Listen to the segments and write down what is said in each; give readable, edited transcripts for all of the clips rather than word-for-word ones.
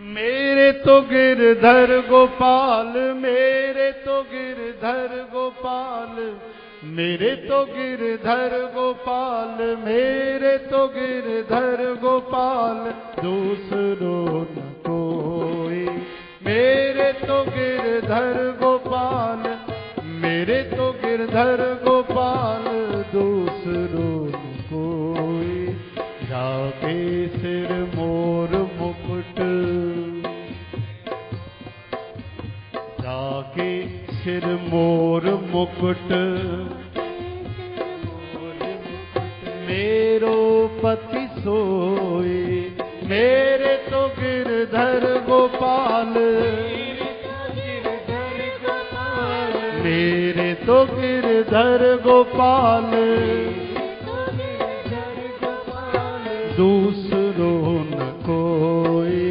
मेरे तो गिरधर गोपाल, मेरे तो गिरधर गोपाल, मेरे तो गिरधर गोपाल, मेरे तो गिरधर गोपाल, दूसरो न कोई। मेरे तो गिरधर गोपाल, मेरे तो गिरधर गोपाल, दूसरो न कोई। जाके सिर मोर मुकुट, जाके सिर मोर मुकुट, मेरो पति सोए। मेरे तो गिरधर गोपाल, मेरे तो गिरधर गोपाल, दूसरो न कोई।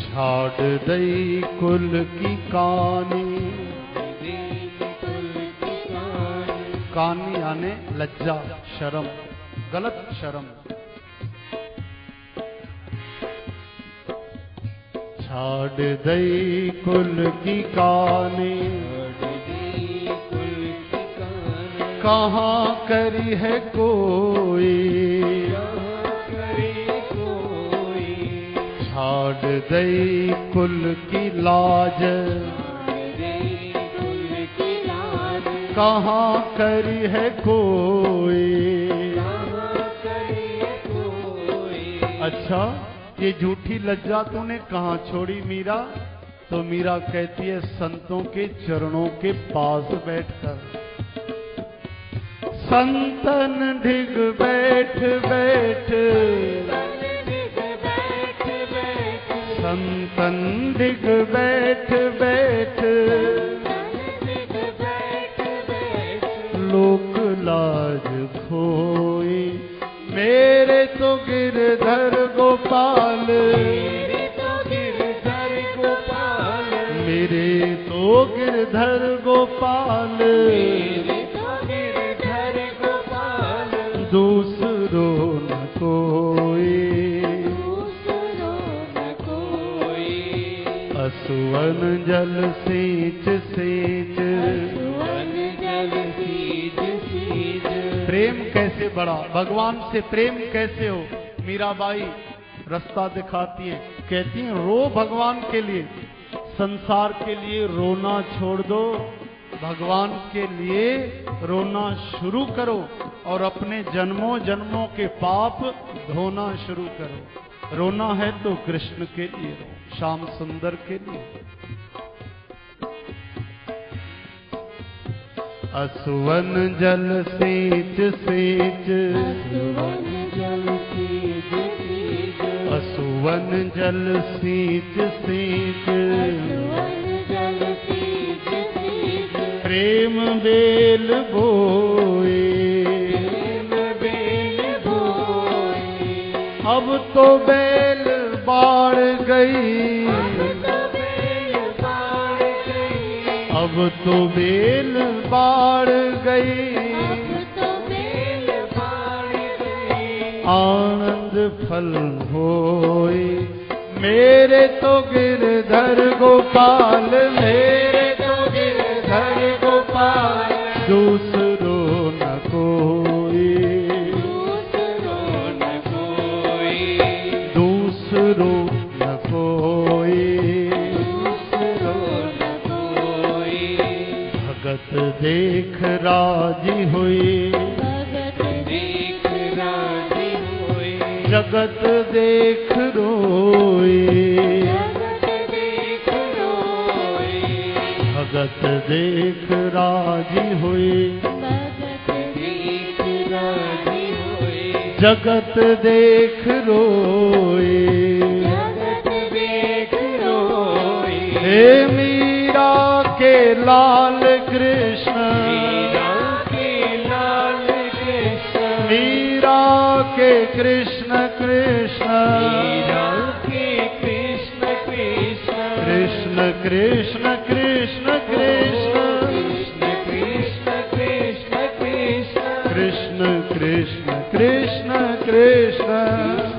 छाड़ दई कुल की कानी, कानी यानी लज्जा शर्म, गलत शर्म। छाड़ दई कुल की कानी, कहाँ करी है कोई। छाड़ दई कुल की लाज, कहाँ करी है कोई। अच्छा, ये झूठी लज्जा तूने कहाँ छोड़ी मीरा? तो मीरा कहती है संतों के चरणों के पास बैठकर। संतन ढिग बैठ बैठ, संतन ढिग बैठ बैठ, लोक लाज खोई। मेरे तो गिरधर गोपाल, मेरे तो गिरधर गोपाल, मेरे तो गिरधर गोपाल, दूसरो न कोई। असुवन जल सींच सींच, प्रेम कैसे बढ़ा, भगवान से प्रेम कैसे हो। मीराबाई रास्ता दिखाती है, कहती है रो भगवान के लिए, संसार के लिए रोना छोड़ दो, भगवान के लिए रोना शुरू करो और अपने जन्मों जन्मों के पाप धोना शुरू करो। रोना है तो कृष्ण के लिए रो, श्याम सुंदर के लिए। असुवन जल सींच सींच, असुवन जल सींच सींच, प्रेम बेल बोए। अब तो बेल बाढ़ गई, अब तो बेल बाढ़ गई, आनंद फल होई। मेरे तो गिरधर गोपाल, मेरे तो गिरधर गोपाल, दूसरो न कोई। दूसरो न कोई, भगत देख राजी हुई, जगत देख रोई। भगत देख राजी हुई, जगत देख रोई। हे मीरा के लाल कृष्ण, मीरा के कृष्ण कृष्ण, कृष्ण कृष्ण कृष्ण कृष्ण, कृष्ण कृष्ण कृष्ण कृष्ण।